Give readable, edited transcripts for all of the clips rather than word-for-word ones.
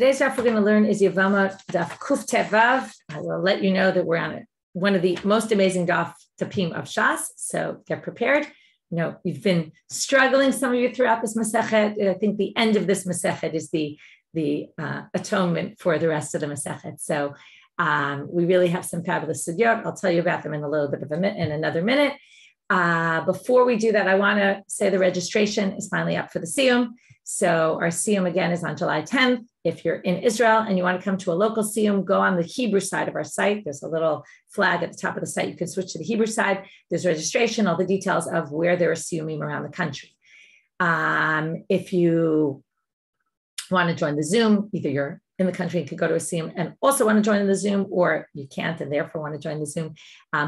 Today's daf we're going to learn is Yevamot daf Kuf Tevav. I will let you know that we're on one of the most amazing daf tapim of Shas, so get prepared. You know, we've been struggling, some of you, throughout this Masechet. I think the end of this Masechet is the atonement for the rest of the Masechet. So we really have some fabulous sugyot. I'll tell you about them in another minute. Before we do that, I want to say the registration is finally up for the Siyum. So our Siyum again is on July 10th. If you're in Israel and you want to come to a local Siyum, go on the Hebrew side of our site. There's a little flag at the top of the site. You can switch to the Hebrew side. There's registration, all the details of where there are Siyumim around the country. If you want to join the Zoom, either you're in the country and could go to a Siyum and also want to join the Zoom, or you can't and therefore want to join the Zoom.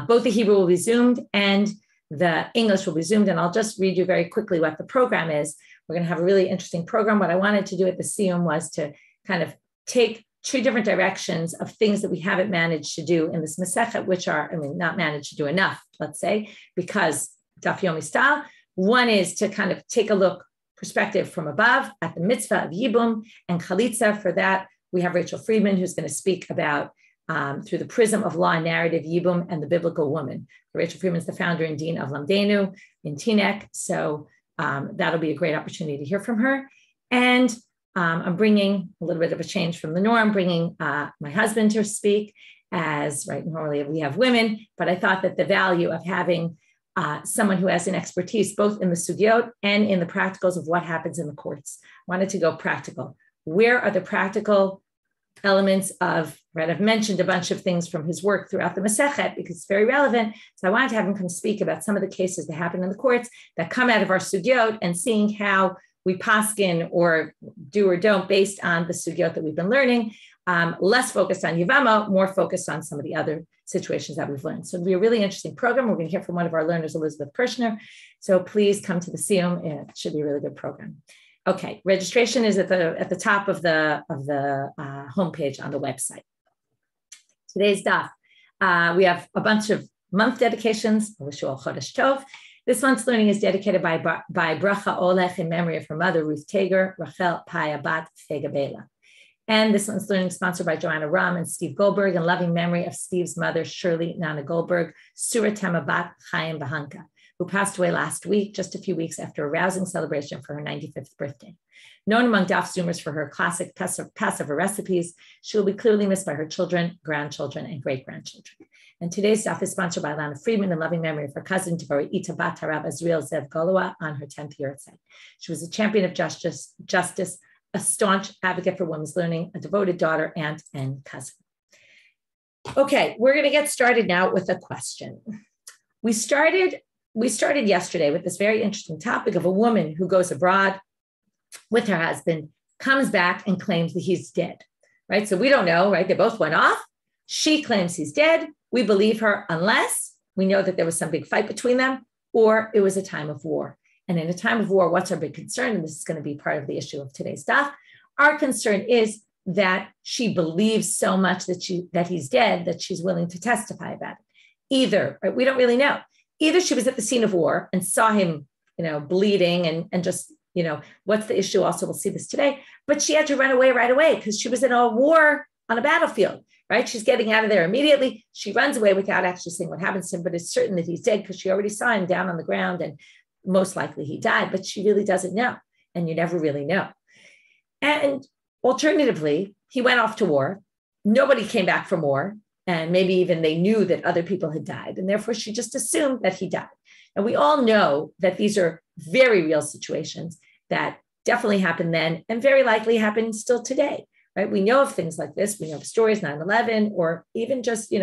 Both the Hebrew will be Zoomed and the English will be Zoomed. And I'll just read you very quickly what the program is. We're going to have a really interesting program. What I wanted to do at the Siyum was to kind of take two different directions of things that we haven't managed to do in this Masechet, which are, not managed to do enough, let's say, because Daf Yomi style. One is to kind of take a look, perspective from above at the mitzvah of Yibum and Chalitza. For that, we have Rachel Friedman, who's going to speak about through the prism of law and narrative, Yibum and the biblical woman. Rachel Friedman is the founder and dean of Lamdenu in Teaneck. So that'll be a great opportunity to hear from her. And I'm bringing a little bit of a change from the norm, bringing my husband to speak, as right normally we have women, but I thought that the value of having someone who has an expertise both in the sugyot and in the practicals of what happens in the courts. I wanted to go practical. Where are the practical elements of, right? I've mentioned a bunch of things from his work throughout the Masechet because it's very relevant. So I wanted to have him come speak about some of the cases that happen in the courts that come out of our sugyot and seeing how we paskin or do or don't based on the sugyot that we've been learning, less focused on Yevamot, more focused on some of the other situations that we've learned. So it'll be a really interesting program. We're going to hear from one of our learners, Elizabeth Kirshner. So please come to the Siyum. It should be a really good program. Okay, registration is at the top of the homepage on the website. Today's daf, we have a bunch of month dedications. I wish you all Chodesh Tov. This month's learning is dedicated by Bracha Olech in memory of her mother, Ruth Tager, Rachel Paya Bat Fega Bela. And this month's learning is sponsored by Joanna Ram and Steve Goldberg in loving memory of Steve's mother, Shirley Nana Goldberg, Suratema Bat Chaim Bahanka, who passed away last week, just a few weeks after a rousing celebration for her 95th birthday. Known among daf Zoomers for her classic Passover recipes, she will be clearly missed by her children, grandchildren, and great-grandchildren. And today's daf is sponsored by Lana Friedman in loving memory of her cousin, Devorah Ita Bat Harab Azriel Zev Goloa, on her 10th year at Tzed. She was a champion of justice, a staunch advocate for women's learning, a devoted daughter, aunt, and cousin. Okay, we're going to get started now with a question. We started yesterday with this very interesting topic of a woman who goes abroad with her husband, comes back and claims that he's dead, right? So we don't know, right? They both went off. She claims he's dead. We believe her unless we know that there was some big fight between them or it was a time of war. And in a time of war, what's our big concern? And this is going to be part of the issue of today's daf. Our concern is that she believes so much that he's dead that she's willing to testify about it. Either, right? We don't really know. Either she was at the scene of war and saw him, bleeding and just, what's the issue? Also, we'll see this today, but she had to run away right away because she was in a war on a battlefield, right? She's getting out of there immediately. She runs away without actually seeing what happens to him, but it's certain that he's dead because she already saw him down on the ground and most likely he died, but she really doesn't know. And you never really know. And alternatively, he went off to war. Nobody came back from war. And maybe even they knew that other people had died. And therefore, she just assumed that he died. And we all know that these are very real situations that definitely happened then and very likely happen still today, right? We know of things like this. We know of stories, 9/11, or even just,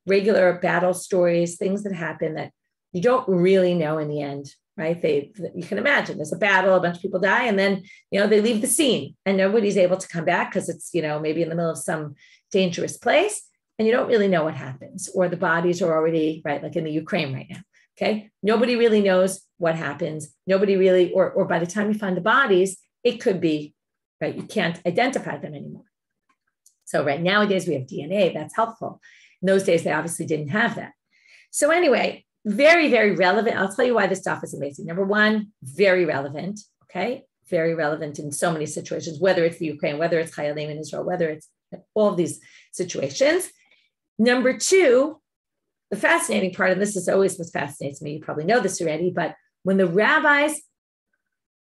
regular battle stories, things that happen that you don't really know in the end, right? You can imagine there's a battle, a bunch of people die, and then, they leave the scene and nobody's able to come back because it's, maybe in the middle of some dangerous place. And you don't really know what happens, or the bodies are already, right, like in the Ukraine right now, okay? Nobody really knows what happens. Nobody really, or by the time you find the bodies, it could be, right, you can't identify them anymore. So right nowadays we have DNA, that's helpful. In those days, they obviously didn't have that. So anyway, very, very relevant. I'll tell you why this stuff is amazing. Number one, very relevant, okay? very relevant in so many situations, whether it's the Ukraine, whether it's Chayalim in Israel, whether it's all of these situations. Number two, the fascinating part, and this is always what fascinates me, you probably know this already, but when the rabbis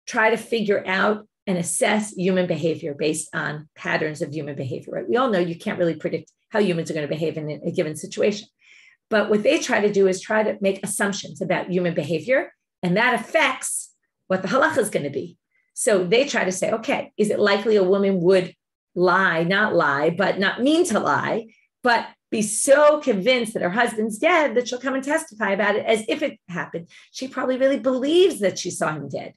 try to figure out and assess human behavior based on patterns of human behavior, right? We all know you can't really predict how humans are going to behave in a given situation. But what they try to do is try to make assumptions about human behavior, and that affects what the halacha is going to be. So they try to say, okay, is it likely a woman would not lie, but not mean to lie, but be so convinced that her husband's dead that she'll come and testify about it as if it happened. She probably really believes that she saw him dead,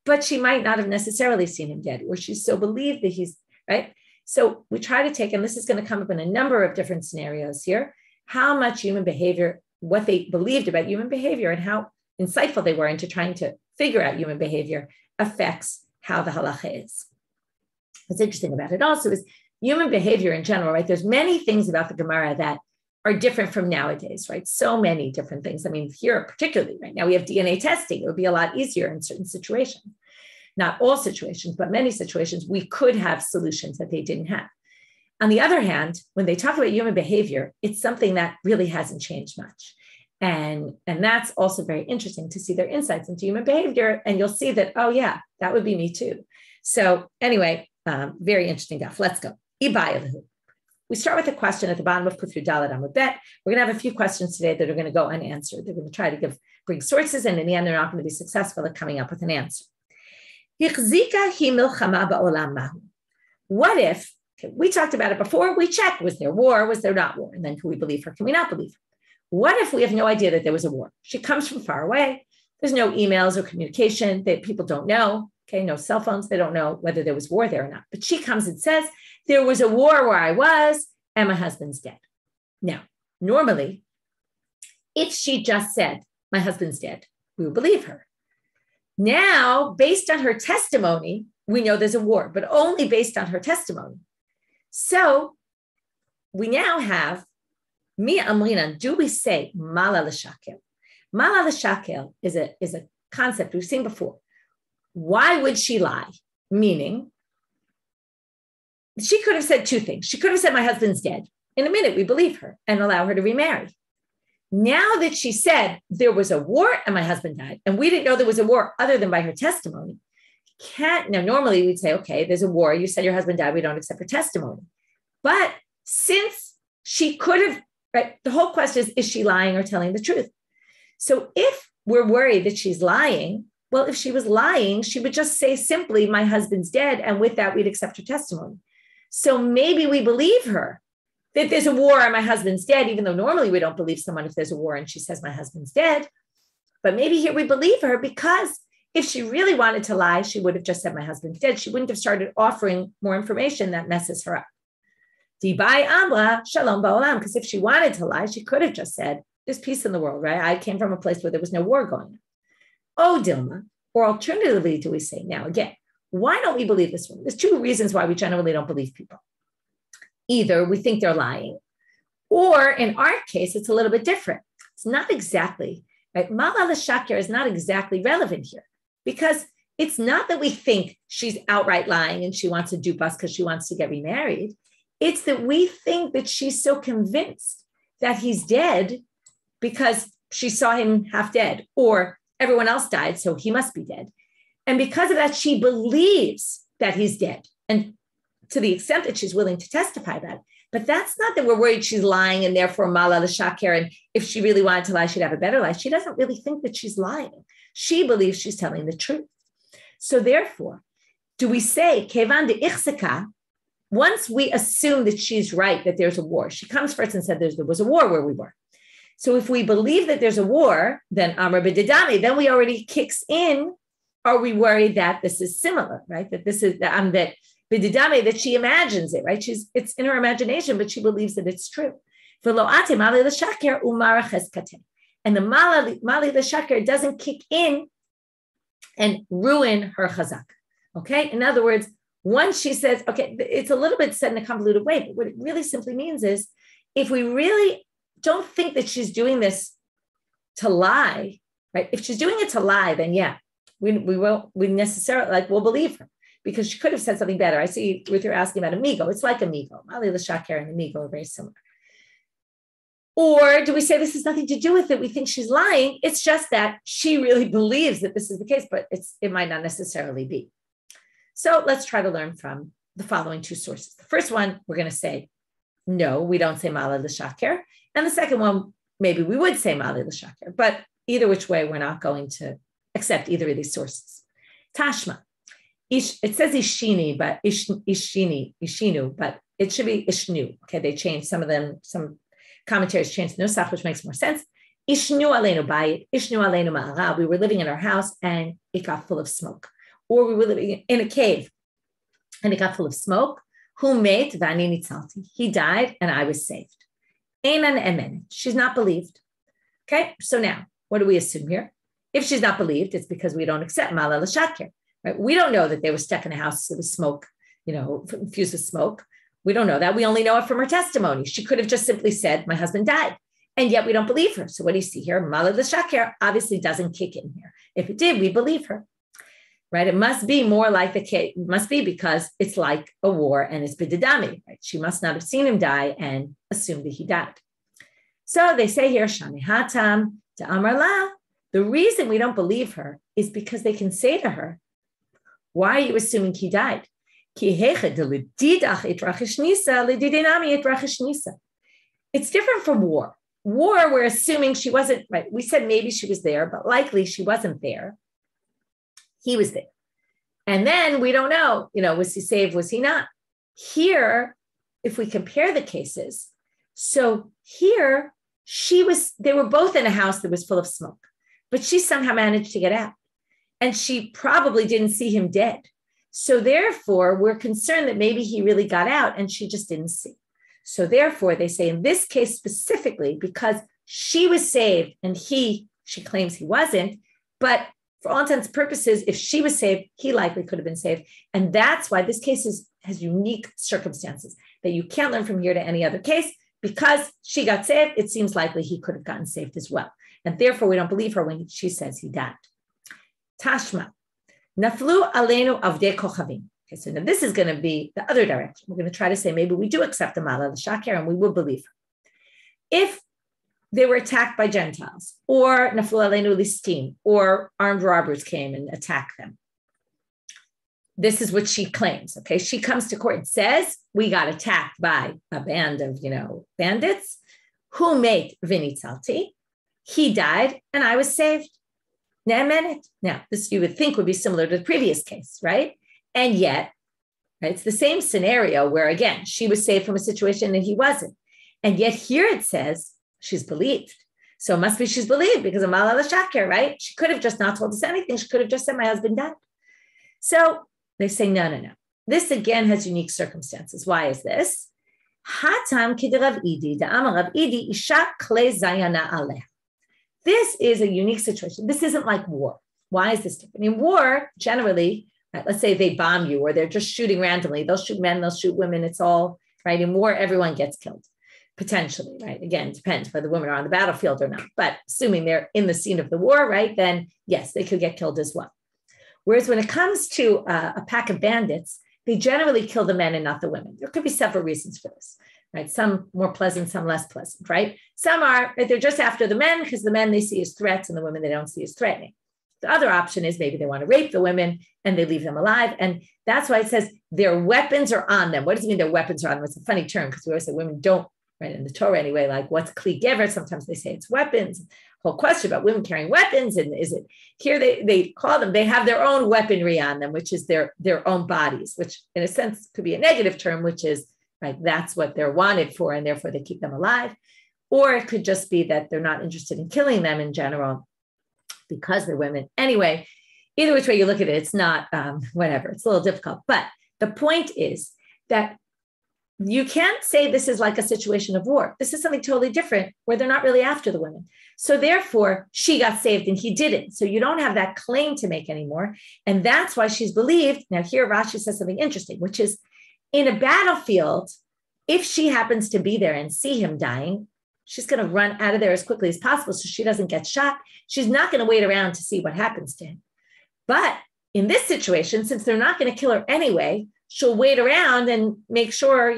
but she might not have necessarily seen him dead, or she still believed that he's right. So we try to take, and this is going to come up in a number of different scenarios here, how much human behavior, what they believed about human behavior and how insightful they were into trying to figure out human behavior affects how the halacha is. What's interesting about it also is human behavior in general, right? There's many things about the Gemara that are different from nowadays, right? So many different things. I mean, here particularly, right now we have DNA testing. It would be a lot easier in certain situations. Not all situations, but many situations, we could have solutions that they didn't have. On the other hand, when they talk about human behavior, it's something that really hasn't changed much. And that's also very interesting to see their insights into human behavior. And you'll see that, oh yeah, that would be me too. So anyway, very interesting stuff. Let's go. We start with a question at the bottom of Kuf Yud Daled Amud Bet. We're going to have a few questions today that are going to go unanswered. They're going to try to bring sources, and in the end, they're not going to be successful at coming up with an answer. What if, we talked about it before, we checked, was there war, was there not war? And then can we believe her, can we not believe her? What if we have no idea that there was a war? She comes from far away. There's no emails or communication that people don't know. Okay, no cell phones. They don't know whether there was war there or not. But she comes and says, there was a war where I was and my husband's dead. Now, normally, if she just said, my husband's dead, we would believe her. Now, based on her testimony, we know there's a war, but only based on her testimony. So we now have, Mi Amrinan, do we say Mala l'shakel? Mala l'shakel is a concept we've seen before. Why would she lie? Meaning, she could have said two things. She could have said, my husband's dead. In a minute, we believe her and allow her to remarry. Now that she said there was a war and my husband died, and we didn't know there was a war other than by her testimony, now normally we'd say, okay, there's a war. You said your husband died. We don't accept her testimony. But since she could have, right, the whole question is she lying or telling the truth? So if we're worried that she's lying, well, if she was lying, she would just say simply, my husband's dead. And with that, we'd accept her testimony. So maybe we believe her that there's a war and my husband's dead, even though normally we don't believe someone if there's a war and she says my husband's dead. But maybe here we believe her because if she really wanted to lie, she would have just said my husband's dead. She wouldn't have started offering more information that messes her up. Dibai Amra Shalom Ba'olam, because if she wanted to lie, she could have just said, there's peace in the world, right? I came from a place where there was no war going on. Oh, Dilma, or alternatively, do we say, now again, why don't we believe this one? There's two reasons why we generally don't believe people. Either we think they're lying, or in our case, it's a little bit different. It's not exactly, right? Mala l'shaker is not exactly relevant here because it's not that we think she's outright lying and she wants to dupe us because she wants to get remarried. It's that we think that she's so convinced that he's dead because she saw him half dead, or everyone else died, so he must be dead. And because of that, she believes that he's dead. And to the extent that she's willing to testify that. But that's not that we're worried she's lying and therefore Mala l'shaker, and if she really wanted to lie, she'd have a better life. She doesn't really think that she's lying. She believes she's telling the truth. So therefore, do we say, Kevan de Ichseka, once we assume that she's right, that there's a war, she comes first and said there was a war where we were. So if we believe that there's a war, then Amr b'didami, then we already kicks in, are we worried that this is similar, right? That this is, that b'didami, that she imagines it, right? It's in her imagination, but she believes that it's true. And the mali l'shaker doesn't kick in and ruin her chazak, okay? In other words, once she says, okay, it's a little bit said in a convoluted way, but what it really simply means is if we really don't think that she's doing this to lie, right? If she's doing it to lie, then yeah, we necessarily, like, we'll believe her because she could have said something better. I see Ruth, you're asking about amigo. It's like amigo. Mali l'shaker and amigo are very similar. Or do we say this has nothing to do with it? We think she's lying. It's just that she really believes that this is the case, but it might not necessarily be. So let's try to learn from the following two sources. The first one, we're going to say, no, we don't say mala l'shaker. And the second one, maybe we would say mala l'shaker. But either which way, we're not going to accept either of these sources. Tashma. It says ishini, but ishinu, but it should be ishnu. Okay, they changed some of them, some commentaries changed the nusach, which makes more sense. Ishnu aleinu bayit, ishnu aleinu ma'ara. We were living in our house and it got full of smoke. Or we were living in a cave and it got full of smoke. Who made v'ani nitzalti? He died and I was saved. Einan emen. She's not believed. Okay, so now what do we assume here? If she's not believed, it's because we don't accept mala l'shaker. Right? We don't know that they were stuck in a house with smoke, infused with smoke. We don't know that. We only know it from her testimony. She could have just simply said, my husband died. And yet we don't believe her. So what do you see here? Mala l'shaker obviously doesn't kick in here. If it did, we believe her. Right? It must be more like the case. It must be because it's like a war and it's bididami. Right? She must not have seen him die and assumed that he died. So they say here, Shani Hatam to Amar La. The reason we don't believe her is because they can say to her, why are you assuming he died? It's different from war. War, we're assuming she wasn't, right? We said maybe she was there, but likely she wasn't there. He was there. And then we don't know, was he saved? Was he not? Here, if we compare the cases, so here they were both in a house that was full of smoke, but she somehow managed to get out. And she probably didn't see him dead. So therefore, we're concerned that maybe he really got out and she just didn't see. So therefore, they say in this case specifically, because she was saved and she claims he wasn't, but for all intents and purposes, if she was saved, he likely could have been saved. And that's why this case has unique circumstances that you can't learn from here to any other case. Because she got saved, it seems likely he could have gotten saved as well. And therefore, we don't believe her when she says he died. Tashma, naflu aleinu avdei kochavim. Okay, so now this is going to be the other direction. We're going to try to say maybe we do accept the mala l'shaker and we will believe her. If they were attacked by Gentiles, or naflu aleinu listim, or armed robbers came and attacked them. This is what she claims. Okay, she comes to court and says, we got attacked by a band of, bandits. Who made v'nitzalti? He died and I was saved. Now, this you would think would be similar to the previous case, right? And yet, right, it's the same scenario where, again, she was saved from a situation and he wasn't. And yet here it says she's believed. So it must be she's believed because of mala l'shaker, right? She could have just not told us anything. She could have just said, my husband died. So they say, no. This again has unique circumstances. Why is this? Hatam k'derav idi, da'amar Rav idi, isha kle zayana aleh. This is a unique situation. This isn't like war. Why is this different? In war, generally, right, let's say they bomb you or they're just shooting randomly. They'll shoot men, they'll shoot women. It's all, right? In war, everyone gets killed, potentially, right? Again, it depends whether the women are on the battlefield or not. But assuming they're in the scene of the war, right, then yes, they could get killed as well. Whereas when it comes to a pack of bandits, they generally kill the men and not the women. There could be several reasons for this. Right? Some more pleasant, some less pleasant, right? Some are, right, they're just after the men because the men they see as threats and the women they don't see as threatening. The other option is maybe they want to rape the women and they leave them alive. And that's why it says their weapons are on them. What does it mean their weapons are on them? It's a funny term because we always say women don't, right? In the Torah anyway, like what's kli gever? Sometimes they say it's weapons. Whole question about women carrying weapons. And is it here they call them, they have their own weaponry on them, which is their own bodies, which in a sense could be a negative term, which is right, that's what they're wanted for, and therefore they keep them alive. Or it could just be that they're not interested in killing them in general because they're women. Anyway, either which way you look at it, it's not whatever. It's a little difficult. But the point is that you can't say this is like a situation of war. This is something totally different where they're not really after the women. So therefore, she got saved and he didn't. So you don't have that claim to make anymore. And that's why she's believed. Now here Rashi says something interesting, which is in a battlefield, if she happens to be there and see him dying, she's going to run out of there as quickly as possible so she doesn't get shot. She's not going to wait around to see what happens to him. But in this situation, since they're not going to kill her anyway, she'll wait around and make sure,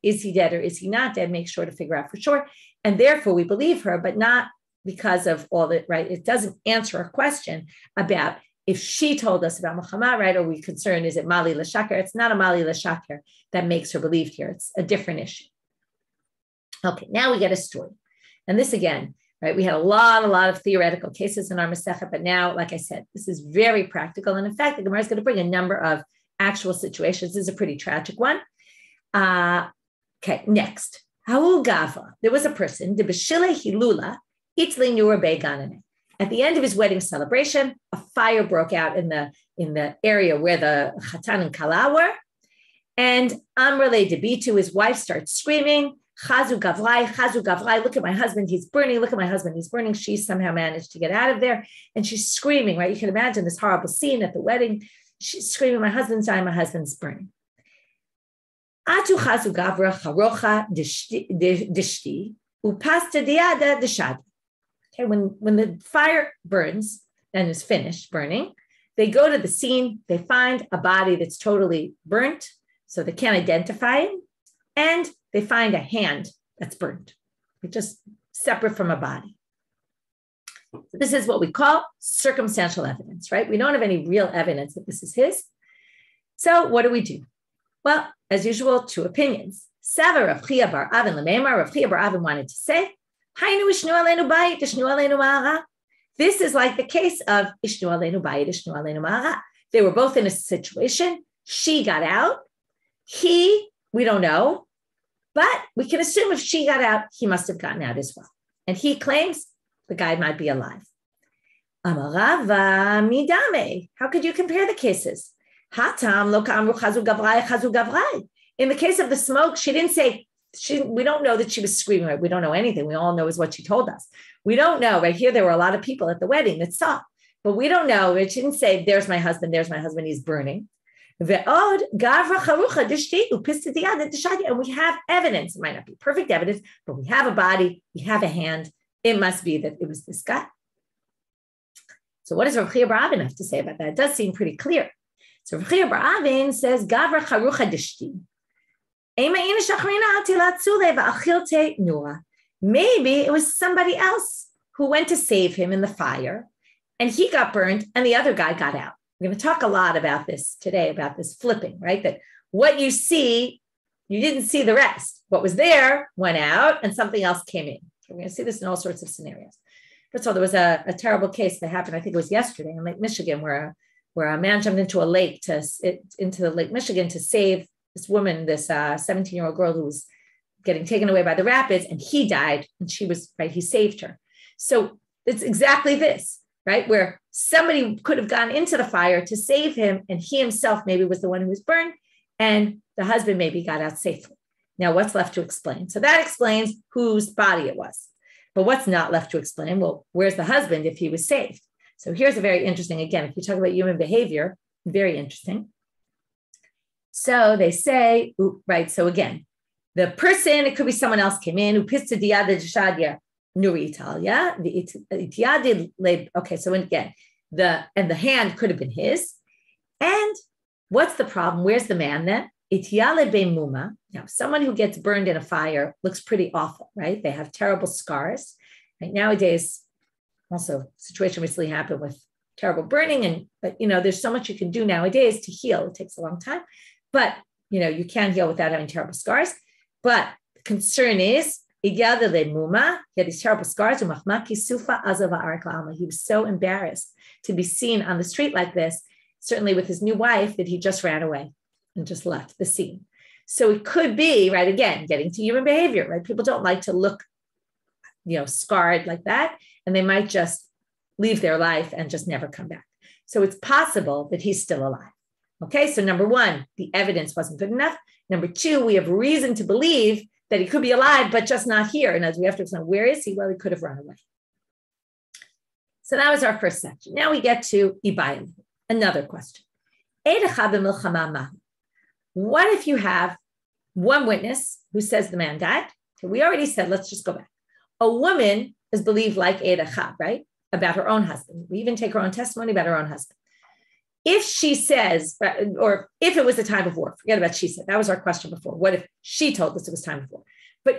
is he dead or is he not dead? Make sure to figure out for sure. And therefore we believe her, but not because of all that, right? It doesn't answer a question about if she told us about Muhammad, right? Or we concerned, is it Mali L'Shakar? It's not a Mali L'Shakar that makes her believed here. It's a different issue. Okay, now we get a story. And this again, right? We had a lot of theoretical cases in our Masechet, but now, like I said, this is very practical. And in fact, the Gemara is going to bring a number of actual situations. This is a pretty tragic one. Okay, next. Haul Gava. There was a person, the Beshile Hilula, Itzli Nur Beganane. At the end of his wedding celebration, a fire broke out in the area where the Chatan and Kala were. And Amrele Debitu, his wife, starts screaming, Chazu Gavrai, look at my husband, he's burning, look at my husband, he's burning. She somehow managed to get out of there. And she's screaming, right? You can imagine this horrible scene at the wedding. She's screaming, my husband's dying, my husband's burning. Atu Chazu Gavra Charocha Dishti, Upasta Diada Dishad. Okay, when the fire burns and is finished burning, they go to the scene, they find a body that's totally burnt, so they can't identify it, and they find a hand that's burnt, just separate from a body. This is what we call circumstantial evidence, right? We don't have any real evidence that this is his. So what do? Well, as usual, two opinions. Savar Rav Chia bar Avin Lememar, Rav Chia bar Avin wanted to say, Hainu ishnu aleinu bayit, ishnu aleinu ma'ara. This is like the case of ishnu aleinu bayit, ishnu aleinu ma'ara. They were both in a situation. She got out. We don't know, but we can assume if she got out, he must have gotten out as well. And he claims the guy might be alive. Amarava midame. How could you compare the cases? Hatam lo ka'amru chazu gavrai. In the case of the smoke, she didn't say, we don't know that she was screaming, right? We don't know anything. We all know is what she told us. We don't know, right? Here, there were a lot of people at the wedding that saw, but we don't know. She didn't say, there's my husband, he's burning. And we have evidence. It might not be perfect evidence, but we have a body, we have a hand. It must be that it was this guy. So what does Rav Chia bar Avin have to say about that? It does seem pretty clear. So Rav Chia bar Avin says, Gavra charucha dishti. Maybe it was somebody else who went to save him in the fire, and he got burned, and the other guy got out. We're going to talk a lot about this today, about this flipping, right? That what you see, you didn't see the rest. What was there went out and something else came in. We're going to see this in all sorts of scenarios. First of all, there was a terrible case that happened, I think it was yesterday in Lake Michigan, where a man jumped into Lake Michigan to save this woman, this 17-year-old girl who was getting taken away by the rapids, and he died, and he saved her. So it's exactly this, right? Where somebody could have gone into the fire to save him, and he himself maybe was the one who was burned, and the husband maybe got out safely. Now, what's left to explain? So that explains whose body it was. But what's not left to explain? Well, where's the husband if he was saved? So here's a very interesting, again, if you talk about human behavior, very interesting. So they say, right, so again, the person, it could be someone else came in, who pissed to diada shadia nuri Italia, okay, so again, the hand could have been his. And what's the problem? Where's the man then? Itiale muma. Now, someone who gets burned in a fire looks pretty awful, right? They have terrible scars. Right? Nowadays, also, a situation recently happened with terrible burning, but there's so much you can do nowadays to heal. It takes a long time, but you can heal without having terrible scars. But the concern is, he had these terrible scars. He was so embarrassed to be seen on the street like this, certainly with his new wife, that he just ran away and just left the scene. So it could be, right, again, getting to human behavior, right? People don't like to look, scarred like that, and they might just leave their life and just never come back. So it's possible that he's still alive. Okay, so number one, the evidence wasn't good enough. Number two, we have reason to believe that he could be alive, but just not here. And as we have to explain, where is he? Well, he could have run away. So that was our first section. Now we get to Abaye, another question. What if you have one witness who says the man died? Okay, we already said, let's just go back. A woman is believed like Eid Achab, right? About her own husband. We even take her own testimony about her own husband. If she says, or if it was a time of war, forget about she said, that was our question before. What if she told us it was time of war?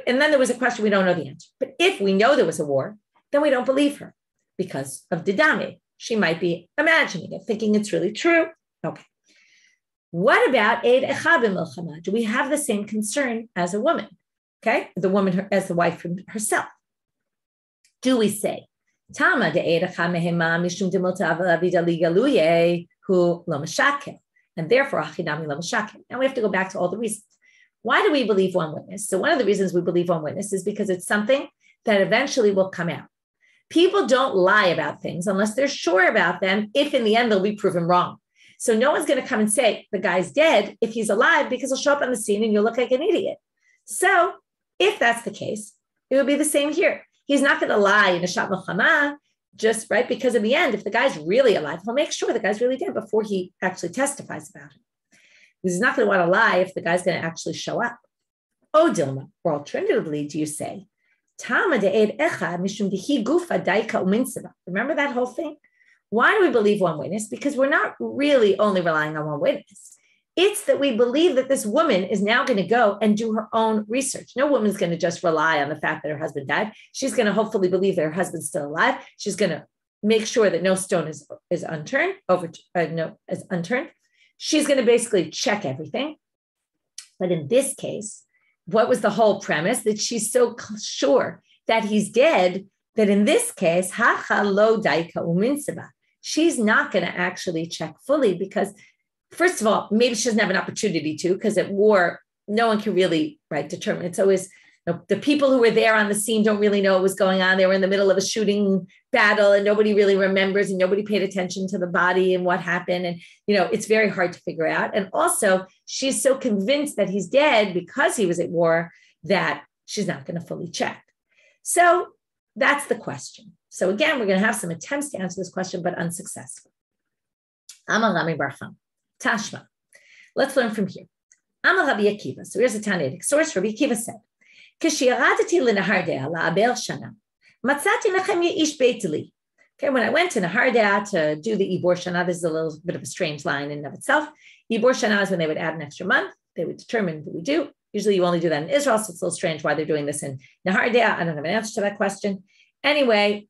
And then there was a question, we don't know the answer. But if we know there was a war, then we don't believe her because of Didame. She might be imagining it, thinking it's really true. Okay. What about Eid Echad b'milchama? Do we have the same concern as a woman? Okay, the woman as the wife herself. Do we say, Tama de Eid Echad mehema mishum demilta avida ligaluye hu lo meshakel, and therefore achinami lo meshakel. Now we have to go back to all the reasons. Why do we believe one witness? So one of the reasons we believe one witness is because it's something that eventually will come out. People don't lie about things unless they're sure about them, if in the end they'll be proven wrong. So no one's going to come and say the guy's dead if he's alive, because he'll show up on the scene and you'll look like an idiot. So if that's the case, it would be the same here. He's not going to lie in a shat milchama, just right, because in the end, if the guy's really alive, he'll make sure the guy's really dead before he actually testifies about it. He's not going to want to lie if the guy's going to actually show up. Oh, Dilma, or alternatively, do you say, Tama de'ed echad mishum dihi gufa daika uminsiba? Remember that whole thing? Why do we believe one witness? Because we're not really only relying on one witness. It's that we believe that this woman is now going to go and do her own research. No woman's going to just rely on the fact that her husband died. She's going to hopefully believe that her husband's still alive. She's going to make sure that no stone is unturned, is unturned. She's going to basically check everything. But in this case, what was the whole premise? That she's so sure that he's dead that in this case, hacha lo daika uminsiba. She's not going to actually check fully because, first of all, maybe she doesn't have an opportunity to, because at war, no one can really determine. It's always the people who were there on the scene don't really know what was going on. They were in the middle of a shooting battle and nobody really remembers and nobody paid attention to the body and what happened. And, it's very hard to figure out. And also she's so convinced that he's dead because he was at war that she's not going to fully check. So that's the question. So again, we're going to have some attempts to answer this question, but unsuccessful. Amal Rami Barcham. Tashma. Let's learn from here. Amal Rabbi Akiva. So here's a Tanaitic source. Rabbi Akiva said, Okay, when I went to Nahardea to do the Ibor Shana, this is a little bit of a strange line in and of itself. Ibor Shana is when they would add an extra month. They would determine what we do. Usually you only do that in Israel, so it's a little strange why they're doing this in Nahardea. I don't have an answer to that question. Anyway,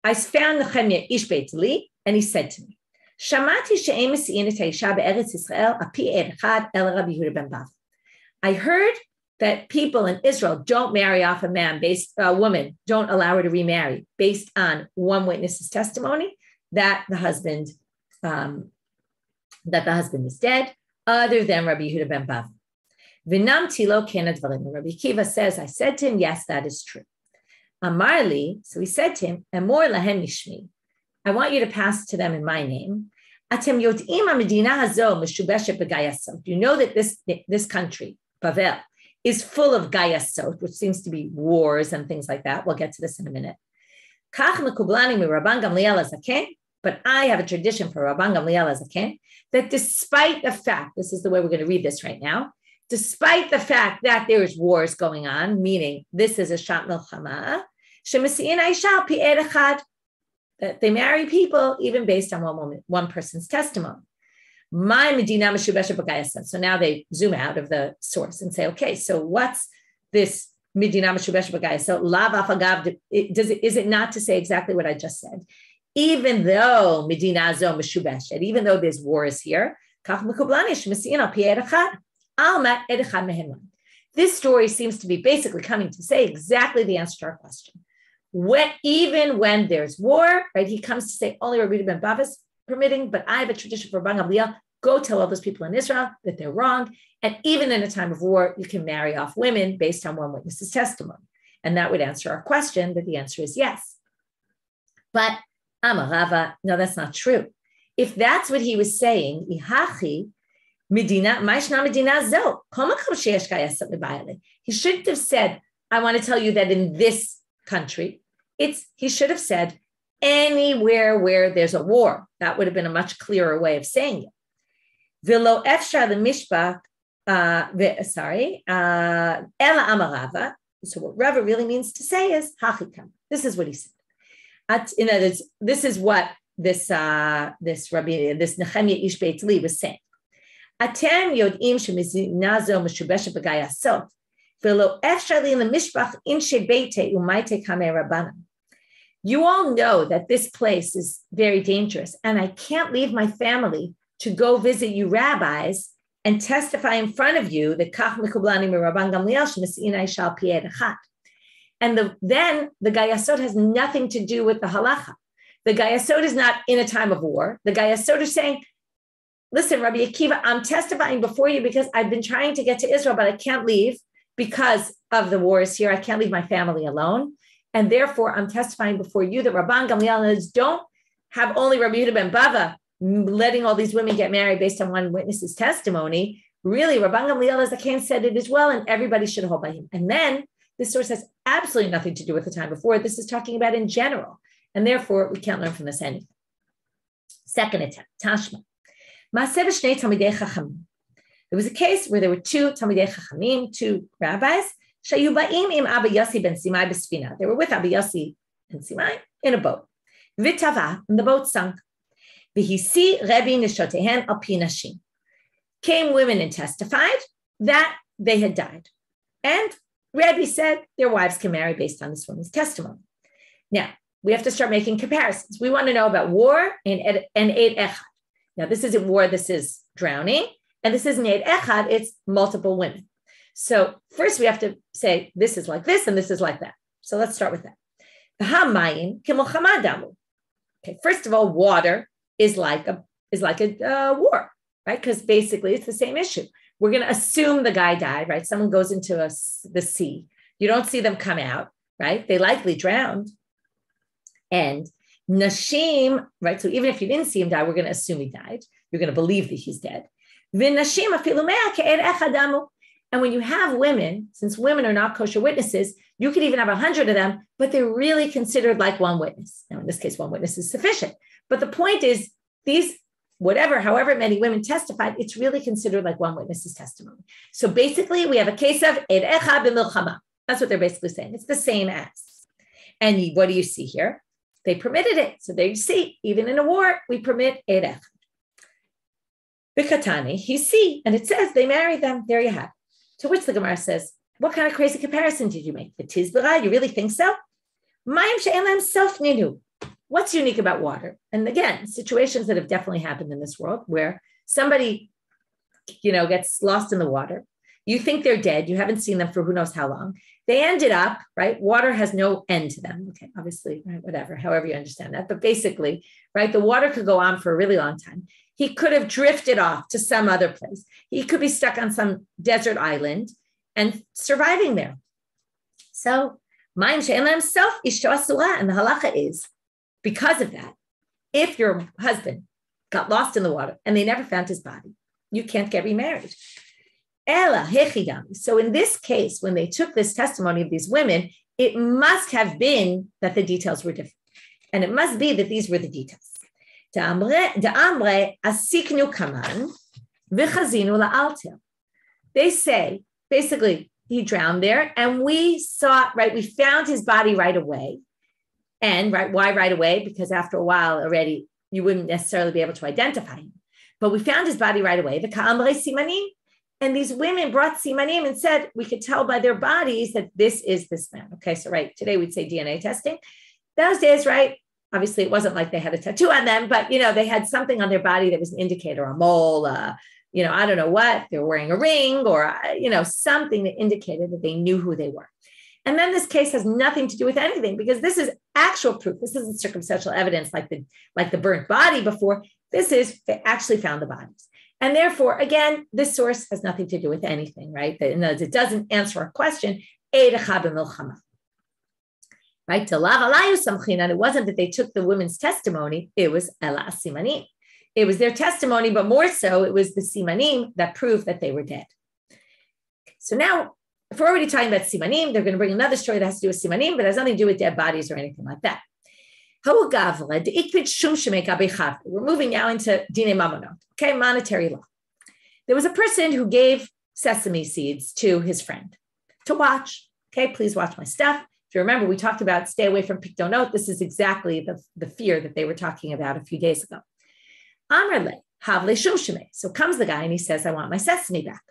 I found Nehemiah Ish Beit Li, and he said to me, Shamati she'em mesi'in et ha'isha be'eretz Yisrael api echad el Rabbi Yehuda ben Bav. I heard that people in Israel don't marry off a woman, don't allow her to remarry based on one witness's testimony that the husband is dead, other than Rabbi Yehuda ben Bav. V'nam tilo ken advarim. Rabbi Akiva says, I said to him, yes, that is true. Amarli, so he said to him, Amor lahem mishmi, I want you to pass to them in my name. Atem yod'im ha-medina hazo meshubeshet b'gayasot. You know that this country, Bavel, is full of gayasot, which seems to be wars and things like that. We'll get to this in a minute. Kach mekublani mi Rabban Gamliel HaZaken, but I have a tradition for Rabban Gamliel HaZaken that despite the fact, this is the way we're going to read this right now, despite the fact that there is wars going on, meaning this is a shat milchama, shemesi'in aisha pi ed echad, that they marry people even based on one person's testimony. My Medina Meshubesha B'Gayasan. So now they zoom out of the source and say, okay, so what's this Medina Meshubesha B'Gayasan? So Lav Afagav, is it not to say exactly what I just said? Even though Medina Zo Meshubeshet, even though there's wars here, this story seems to be basically coming to say exactly the answer to our question. Even when there's war, right? He comes to say only Rabbi ben Bav is permitting, but I have a tradition for Rabban Gamliel. Go tell all those people in Israel that they're wrong. And even in a time of war, you can marry off women based on one witness's testimony. And that would answer our question that the answer is yes. But Amarava, no, that's not true. If that's what he was saying, Ihachi, Medina, Maishna Medina Zo, he shouldn't have said, I want to tell you that in this country, he should have said anywhere where there's a war. That would have been a much clearer way of saying it. V'lo efshar l'mishpach, ela amarava. So what Rava really means to say is hachikam. This is what he said. In other words, this is what Nehemiah Ish Beit Li was saying, Atem yodim shemizina zo meshubeshet b'gayasot, v'lo efshar li lemishpach inshe beite umayte kamei rabbanan. You all know that this place is very dangerous, and I can't leave my family to go visit you rabbis and testify in front of you that kach mekublani mirabban Gamliel shemesina shal pied achat. And then the gayasot has nothing to do with the halacha. The gayasot is not in a time of war. The gayasot is saying, listen, Rabbi Akiva, I'm testifying before you because I've been trying to get to Israel, but I can't leave because of the wars here. I can't leave my family alone. And therefore, I'm testifying before you that Rabban Gamliel don't have only Rabbi Yehuda ben Bava letting all these women get married based on one witness's testimony. Really, Rabban Gamliel, as the king said it as well, and everybody should hold by him. And then this source has absolutely nothing to do with the time before. This is talking about in general. And therefore, we can't learn from this anything. Second attempt, Tashma. There was a case where there were two Talmidei Chachamim, two rabbis. They were with Abba Yossi ben Simai in a boat. Vitava, and the boat sunk. Came women and testified that they had died. And Rabbi said their wives can marry based on this woman's testimony. Now, we have to start making comparisons. We want to know about war and Eid Echad. Now, this isn't war, this is drowning. And this isn't Eid Echad, it's multiple women. So first we have to say, this is like this and this is like that. So let's start with that. Okay, first of all, water is like a war, right? Because basically it's the same issue. We're going to assume the guy died, right? Someone goes into the sea. You don't see them come out, right? They likely drowned. And Nashim, right? So even if you didn't see him die, we're going to assume he died. You're going to believe that he's dead. And when you have women, since women are not kosher witnesses, you could even have 100 of them, but they're really considered like one witness. Now, in this case, one witness is sufficient. But the point is, however many women testified, it's really considered like one witness's testimony. So basically, we have a case of Eid Echad b'milchama. That's what they're basically saying. It's the same as. And what do you see here? They permitted it. So there you see, even in a war, we permit Eid Echad. B'katani, he see, and it says they married them. There you have it. To which the Gemara says, what kind of crazy comparison did you make? The tizbara, you really think so? Mayim she'elam self ninu. What's unique about water? And again, situations that have definitely happened in this world where somebody, gets lost in the water. You think they're dead. You haven't seen them for who knows how long. They ended up, right? Water has no end to them. Okay, obviously, right, whatever, however you understand that. But basically, right, the water could go on for a really long time. He could have drifted off to some other place. He could be stuck on some desert island and surviving there. So, Mayim she'en himself ishto asura, and the halacha is, because of that, if your husband got lost in the water and they never found his body, you can't get remarried. Ela hechidam. So in this case, when they took this testimony of these women, it must have been that the details were different. And it must be that these were the details. They say, basically, he drowned there and we saw, right, we found his body right away. And right, why right away? Because after a while already, you wouldn't necessarily be able to identify him. But we found his body right away. And these women brought simanim and said, we could tell by their bodies that this is this man. Okay, so right, today we'd say DNA testing. Those days, right, obviously it wasn't like they had a tattoo on them, but, they had something on their body that was an indicator, a mole, I don't know what, they were wearing a ring or, something that indicated that they knew who they were. And then this case has nothing to do with anything because this is actual proof. This isn't circumstantial evidence like the burnt body before. This is they actually found the bodies. And therefore, again, this source has nothing to do with anything, right? It doesn't answer our question. Right? And it wasn't that they took the women's testimony. It was ela simanim. It was their testimony, but more so, it was the simanim that proved that they were dead. So now, if we're already talking about simanim, they're going to bring another story that has to do with simanim, but it has nothing to do with dead bodies or anything like that. We're moving now into Dine Mamonot, okay, monetary law. There was a person who gave sesame seeds to his friend to watch. Okay, please watch my stuff. If you remember, we talked about stay away from pikdonot. This is exactly the fear that they were talking about a few days ago. Amarle, havle shumshime. So comes the guy and he says, I want my sesame back.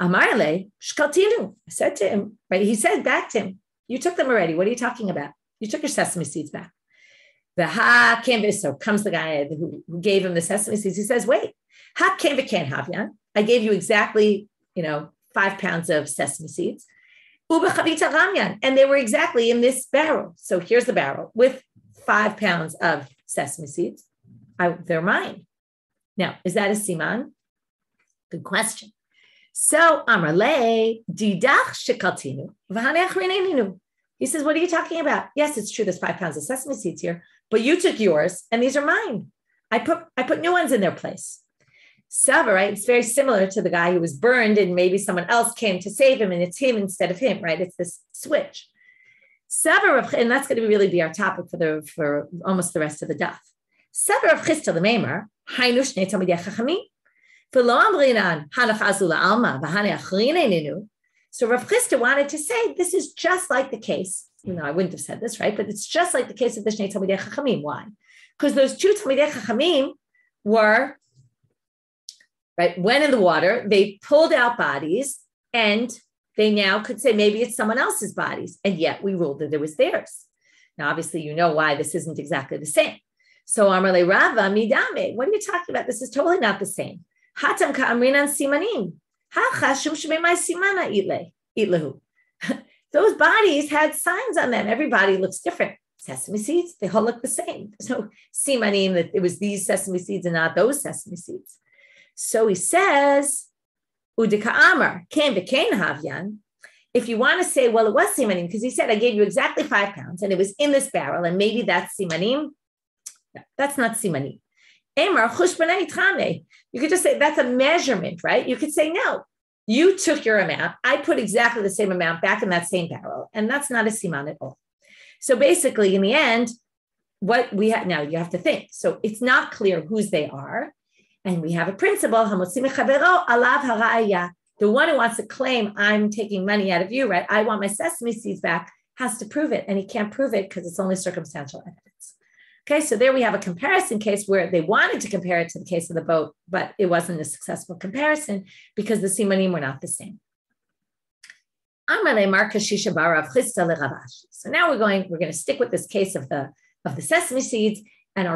Amarle, shkaltinu. I said to him, right? He said back to him, you took them already. What are you talking about? You took your sesame seeds back. So comes the guy who gave him the sesame seeds. He says, wait, I gave you exactly, 5 pounds of sesame seeds. And they were exactly in this barrel. So here's the barrel with 5 pounds of sesame seeds. They're mine. Now, is that a siman? Good question. So Amarle, didach shekaltinu, v'hanech. He says, what are you talking about? Yes, it's true. There's 5 pounds of sesame seeds here, but you took yours and these are mine. I put new ones in their place. Sava, right? It's very similar to the guy who was burned and maybe someone else came to save him and it's him instead of him, right? It's this switch. Sava, and that's going to really be our topic for almost the rest of the daf. Sava Rav Chisda l'meimer, hainu shnei talmidei chachamim, v'lo amrinan hanach azu la'alma v'hanei achrin eininu. So Rav Chisda wanted to say this is just like the case. I wouldn't have said this, right? But it's just like the case of the Shnei Talmidei Chachamim. Why? Because those 2 Talmidei Chachamim were, right, went in the water, they pulled out bodies, and they now could say maybe it's someone else's bodies, and yet we ruled that it was theirs. Now, obviously, you know why this isn't exactly the same. So Amarle Rava midame, what are you talking about? This is totally not the same. Hatam ka'amrinan simanim. Those bodies had signs on them. Every body looks different. Sesame seeds, they all look the same. There's no simanim that it was these sesame seeds and not those sesame seeds. So he says, Udika Amar, Ken B'Ken Havyan. If you want to say, well, it was simanim, because he said, I gave you exactly 5 pounds and it was in this barrel, and maybe that's simanim. No, that's not simanim. You could just say that's a measurement, right? You could say, no, you took your amount. I put exactly the same amount back in that same barrel. And that's not a siman at all. So basically, in the end, what we have now, you have to think. So it's not clear whose they are. And we have a principle, the one who wants to claim I'm taking money out of you, right? I want my sesame seeds back, has to prove it. And he can't prove it because it's only circumstantial evidence. Okay, so there we have a comparison case where they wanted to compare it to the case of the boat, but it wasn't a successful comparison because the simanim were not the same. So now we're going to stick with this case of the sesame seeds, and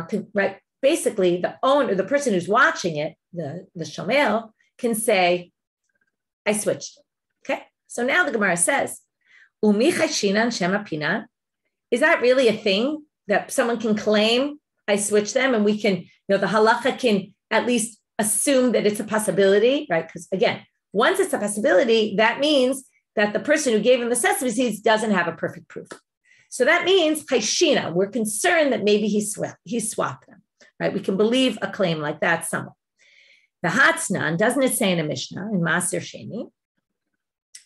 basically the owner, the person who's watching it, the shomel, can say, I switched. Okay, so now the Gemara says, is that really a thing? That someone can claim I switched them, and we can, the halacha can at least assume that it's a possibility, right? Because again, once it's a possibility, that means that the person who gave him the sesame seeds doesn't have a perfect proof. So that means chayshina, we're concerned that maybe he swapped them, right? We can believe a claim like that somewhat. The Hatznan, doesn't it say in a Mishnah, in Maser Sheni,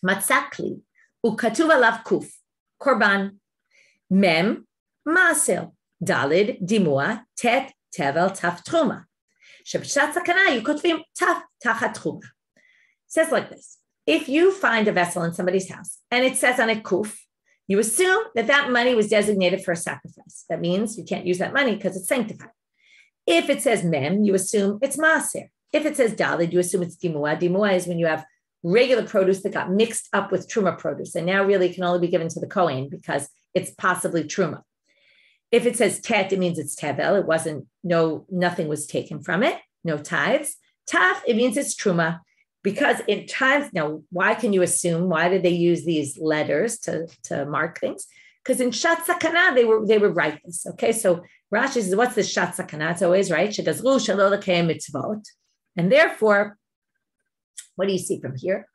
matzakli, ukatuv alav kuf, korban, mem, Masel, Dalid, Dimua, Tet, Tevel, Taf, Truma. Shebshat Sakana, you could film Taf, Tachat Truma. Says like this. If you find a vessel in somebody's house and it says on it Kuf, you assume that money was designated for a sacrifice. That means you can't use that money because it's sanctified. If it says Mem, you assume it's Maser. If it says Dalid, you assume it's Dimua. Dimua is when you have regular produce that got mixed up with Truma produce and now really can only be given to the Kohen because it's possibly Truma. If it says tet, it means it's tevel. It wasn't, nothing was taken from it, no tithes. Taf, it means it's truma. Because in tithes, now, why can you assume? Why did they use these letters to mark things? Because in shat sakana, they were right this. Okay, so Rashi says, what's the shat sakana? It's always right. Shegazru shelo l'kayem mitzvot. And therefore, what do you see from here?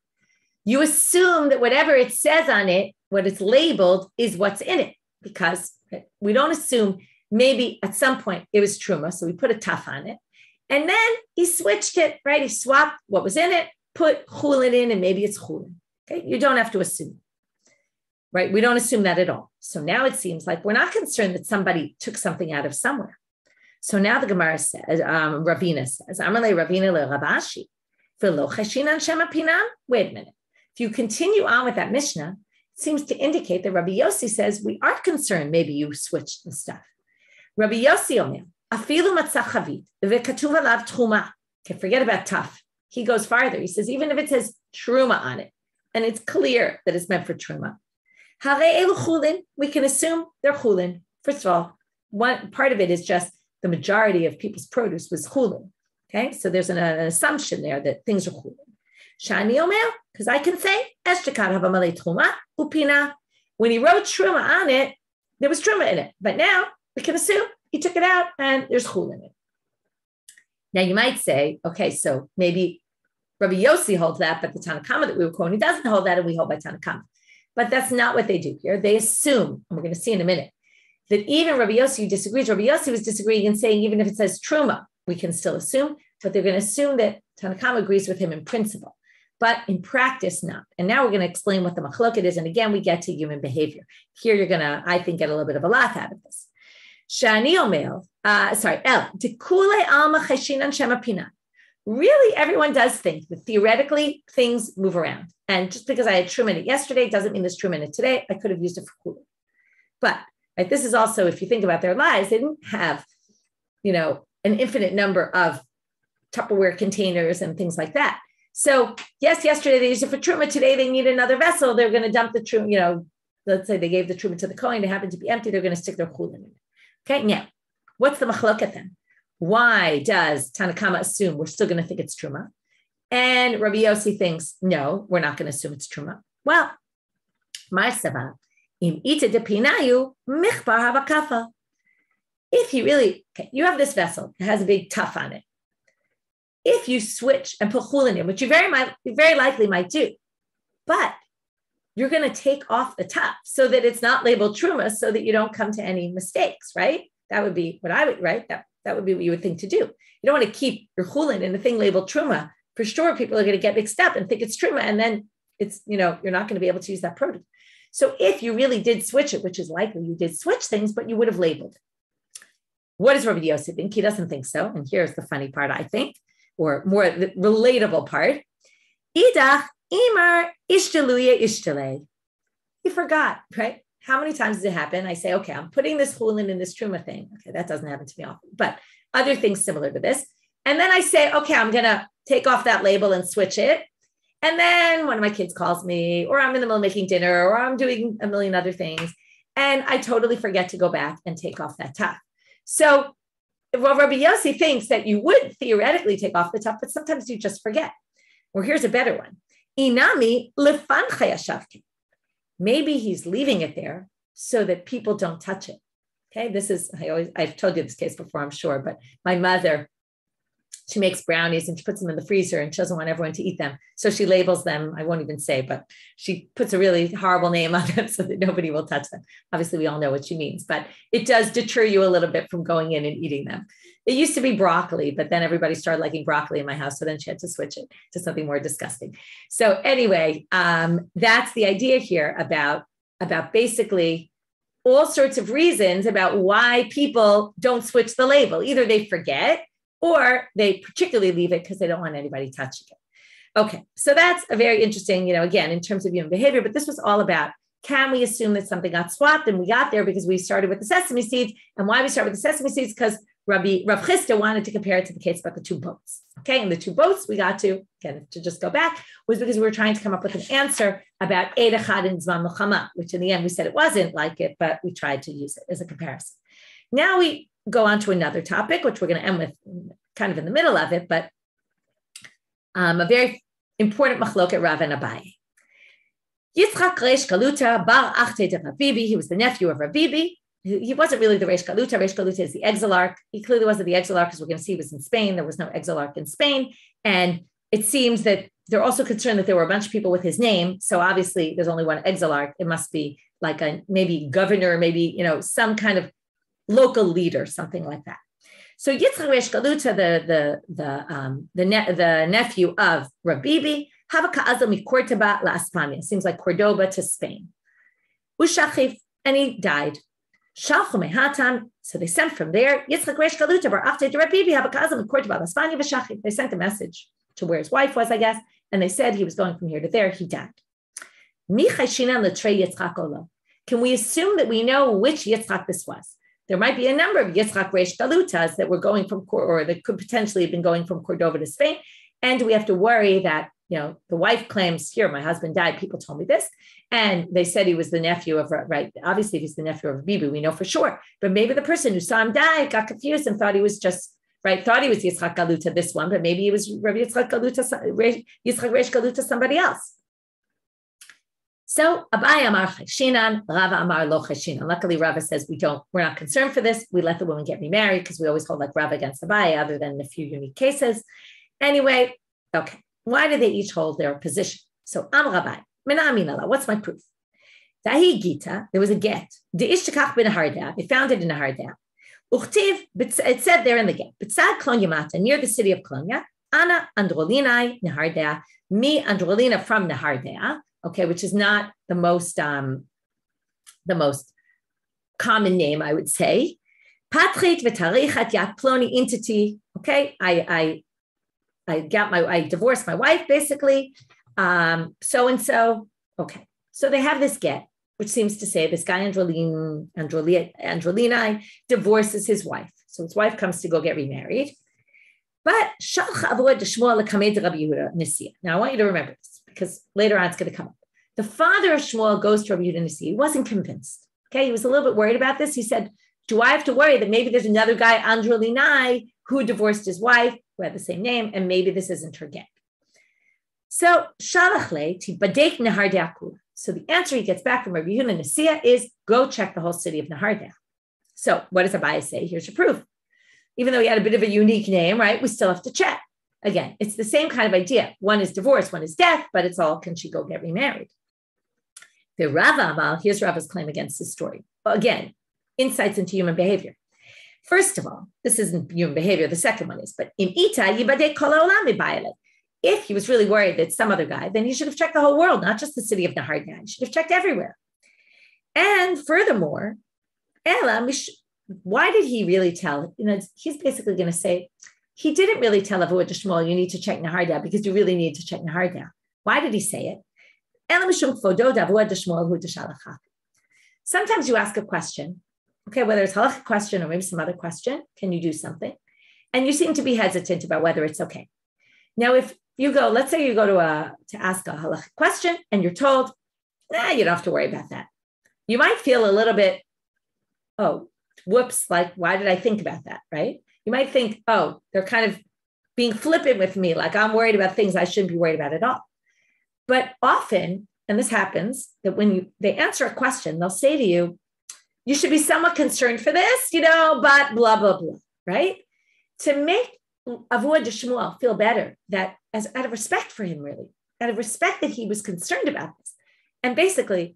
You assume that whatever it says on it, what it's labeled, is what's in it. Because we don't assume maybe at some point it was truma, so we put a taf on it. And then he switched it, right? He swapped what was in it, put chulin in, and maybe it's chulin. Okay, you don't have to assume, right? We don't assume that at all. So now it seems like we're not concerned that somebody took something out of somewhere. So now the Gemara says, Ravina says, Amalei Ravina le Ravashi, v'lo chashinan shema pinam. Wait a minute. If you continue on with that Mishnah, seems to indicate that Rabbi Yossi says we are concerned maybe you switched the stuff. Rabbi Yossi omer, afilu matzah chavit v'katuv alav truma. Okay, forget about tough. He goes farther. He says even if it says truma on it, and it's clear that it's meant for truma, harei elu chulin, we can assume they're chulin. First of all, one part of it is just the majority of people's produce was chulin. Okay, so there's an assumption there that things are chulin. Shani omer, because I can say eshtekad hava malei truma upina. When he wrote truma on it, there was truma in it, but now we can assume he took it out and there's chulin in it. Now you might say, okay, so maybe Rabbi Yossi holds that, but the Tanakama that we were quoting doesn't hold that, and we hold by Tanakama. But that's not what they do here. They assume, and we're going to see in a minute, that even Rabbi Yossi disagrees. Rabbi Yossi was disagreeing and saying even if it says truma, we can still assume, but they're going to assume that Tanakama agrees with him in principle, but in practice not. And now we're going to explain what the machloket is, and again, we get to human behavior. Here you're going to, I think, get a little bit of a laugh out of this. Shani omer, tekule alma cheshinan shema pina. Really, everyone does think that theoretically things move around. And just because I had truma in it yesterday doesn't mean there's truma in it today. I could have used it for cooling. But right, this is also, if you think about their lives, they didn't have, an infinite number of Tupperware containers and things like that. So yes, yesterday they used it for truma. Today they need another vessel. They're going to dump the truma, let's say they gave the truma to the Kohen. They happen to be empty. They're going to stick their cooling in it. Okay, now, what's the machloket then? Why does Tanakama assume we're still going to think it's truma? And Rabbi Yossi thinks, no, we're not going to assume it's truma. Well, Marsava, im ita de pinayu, michbar havakafa. If you really, you have this vessel, it has a big tuff on it. If you switch and put chulin in, which you very likely might do, but you're going to take off the top so that it's not labeled truma, so that you don't come to any mistakes, right? That would be what I would, right? That would be what you would think to do. You don't want to keep your chulin in the thing labeled truma. For sure, people are going to get mixed up and think it's truma, and then it's, you're not going to be able to use that product. So if you really did switch it, which is likely you did switch things, but you would have labeled it. What does Rabbi Yossi think? He doesn't think so. And here's the funny part, I think, or more the relatable part. Idach imar ishtaluya ishtale. He forgot, right? How many times does it happen? I say, okay, I'm putting this chulin in this truma thing. Okay, that doesn't happen to me often, but other things similar to this. And then I say, okay, I'm going to take off that label and switch it. And then one of my kids calls me, or I'm in the middle of making dinner, or I'm doing a million other things. And I totally forget to go back and take off that top. So Rabbi Yossi thinks that you would theoretically take off the top, but sometimes you just forget. Or here's a better one. Inami lefan chayashavki. Maybe he's leaving it there so that people don't touch it. Okay, this is, I've told you this case before, I'm sure, but my mother, she makes brownies and she puts them in the freezer and she doesn't want everyone to eat them. So she labels them, I won't even say, but she puts a really horrible name on them so that nobody will touch them. Obviously, we all know what she means, but it does deter you a little bit from going in and eating them. It used to be broccoli, but then everybody started liking broccoli in my house. So then she had to switch it to something more disgusting. So anyway, that's the idea here about basically all sorts of reasons about why people don't switch the label. Either they forget or they particularly leave it because they don't want anybody touching it. Okay, so that's a very interesting, again, in terms of human behavior, but this was all about, can we assume that something got swapped? And we got there because we started with the sesame seeds. And why we start with the sesame seeds? Because Rav Chisda wanted to compare it to the case about the two boats. Okay, and the two boats we got to, again, to just go back, was because we were trying to come up with an answer about Eid Echad and Zman Milchama, which in the end we said it wasn't like it, but we tried to use it as a comparison. Now we go on to another topic, which we're going to end with kind of in the middle of it, but a very important machloket Rava and Abaye. Yitzchak Reish Galuta bar achte de Rav Bibi. He was the nephew of Rav Bibi. He wasn't really the Reish Galuta. Reish Galuta is the exilarch. He clearly wasn't the exilarch because we're going to see he was in Spain. There was no exilarch in Spain. And it seems that they're also concerned that there were a bunch of people with his name. So obviously there's only one exilarch. It must be like a maybe governor, maybe, some kind of local leader, something like that. So Yitzchak Reish Galuta, the nephew of Rav Bibi, seems like Cordoba to Spain. Ushachiv, and he died. So they sent from there. They sent a message to where his wife was, I guess, and they said he was going from here to there. He died. Can we assume that we know which Yitzchak this was? There might be a number of Yitzchak Reish Galutas that were going from, or that could potentially have been going from Cordova to Spain. And do we have to worry that, the wife claims, here, my husband died, people told me this. And they said he was the nephew of, right? Obviously, if he's the nephew of Bibi, we know for sure. But maybe the person who saw him die got confused and thought he was just, right? Thought he was Yitzchak Galuta, this one, but maybe he was Yitzchak Reish Galuta, somebody else. So Abaye Amar Cheshinan, Rava Amar Lo Cheshinan. Luckily, Rava says we're not concerned for this. We let the woman get remarried because we always hold like Rava against Abaye, other than a few unique cases. Anyway, okay. Why did they each hold their position? So Amar Abaye, Mina Aminala. What's my proof? Dahi Gita, there was a get. De'ishtakach b'Nahardea. They found it in Nahardea. Uchtiv, it said there in the get. B'tzad Klonya Mata, near the city of Klonya. Ana Androlinai Nahardea. Me Androlina from Nahardea. Okay, which is not the most common name, I would say. Patrit v'tarichat yat ploni entity. Okay, I divorced my wife, basically. So and so. Okay, so they have this get, which seems to say this guy Androlini divorces his wife. So his wife comes to go get remarried. But now I want you to remember this, because later on it's going to come up. The father of Shmuel goes to Rabbi Yehuda Nasi. He wasn't convinced. Okay, he was a little bit worried about this. He said, do I have to worry that maybe there's another guy, Androlinai, who divorced his wife, who had the same name, and maybe this isn't her get? So, Shalachle, Tibadek Nahardea Kula. So the answer he gets back from Rabbi Yehuda Nasi is, go check the whole city of Nahardea. So what does Abaye say? Here's your proof. Even though he had a bit of a unique name, right, we still have to check. Again, it's the same kind of idea. One is divorce, one is death, but it's all, can she go get remarried? The Rava Amal, here's Rava's claim against this story. Again, insights into human behavior. First of all, this isn't human behavior, the second one is, but in Ita, Yibadek Kol Ha'olam Mibayale. If he was really worried that some other guy, then he should have checked the whole world, not just the city of Nahardea. He should have checked everywhere. And furthermore, why did he really tell? He's basically going to say, he didn't really tell Avuad Shmuel, you need to check Nahardea because you really need to check Nahardea. Why did he say it? Sometimes you ask a question, okay, whether it's a halachic question or maybe some other question, can you do something? And you seem to be hesitant about whether it's okay. Now, if you go, let's say you go to ask a halachic question and you're told, you don't have to worry about that. You might feel a little bit, oh, whoops, like, why did I think about that, right? You might think, oh, they're kind of being flippant with me, like I'm worried about things I shouldn't be worried about at all. But often, and this happens, that when they answer a question, they'll say to you, you should be somewhat concerned for this, but blah, blah, blah, right? To make Avuad Shmuel feel better, that out of respect for him, really, out of respect that he was concerned about this. And basically,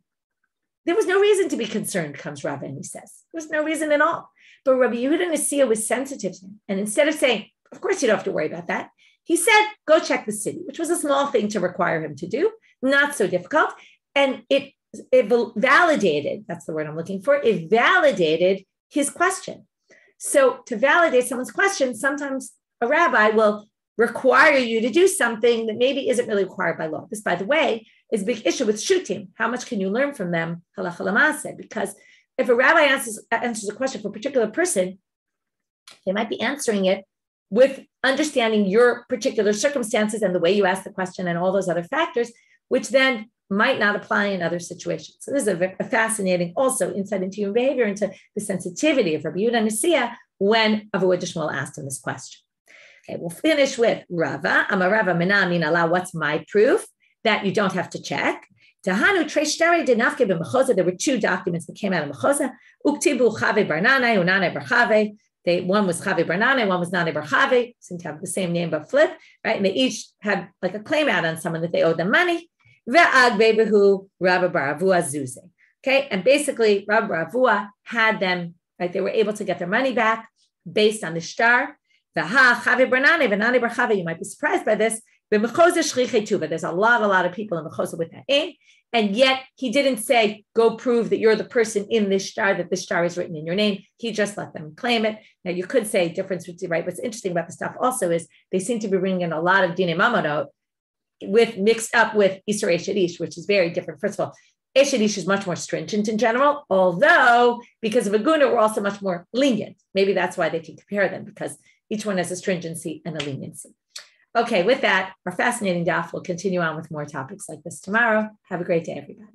there was no reason to be concerned, comes Rava, and he says. There was no reason at all. But Rabbi Yehuda Nasi was sensitive to him. And instead of saying, of course you don't have to worry about that, he said, go check the city, which was a small thing to require him to do, not so difficult. And it validated, that's the word I'm looking for, it validated his question. So to validate someone's question, sometimes a rabbi will require you to do something that maybe isn't really required by law. This, by the way, is a big issue with shutim. How much can you learn from them? Halacha l'maaseh. Because if a rabbi answers a question for a particular person, they might be answering it with understanding your particular circumstances and the way you ask the question and all those other factors, which then might not apply in other situations. So this is a fascinating also insight into human behavior, into the sensitivity of Rabbi Yehuda Nasi when Avuad Shmuel asked him this question. Okay, we'll finish with Rava. Amar Rava mina min Allah. What's my proof that you don't have to check? Tahanu treishtari denafke b'mechoza. There were two documents that came out of mechoza. Uktibu chave barnane unane barchave. One was chave barnane, one was nane barchave. Seem to have the same name but flip, right? And they each had like a claim out on someone that they owed them money. Ve'ag bebehu Rabba bar Avua zuze. Okay, and basically Rabba bar Avua had them, right? They were able to get their money back based on the shtar. You might be surprised by this. There's a lot of people in Mechoza with that name. And yet he didn't say, go prove that you're the person in this shtar, that this shtar is written in your name. He just let them claim it. Now you could say difference between, right? What's interesting about the stuff also is they seem to be bringing in a lot of Dine Mamonot mixed up with Isser Eshedish, which is very different. First of all, Eshedish is much more stringent in general, although because of Aguna, we're also much more lenient. Maybe that's why they can compare them, because each one has a stringency and a leniency. Okay, with that, our fascinating daf will continue on with more topics like this tomorrow. Have a great day, everybody.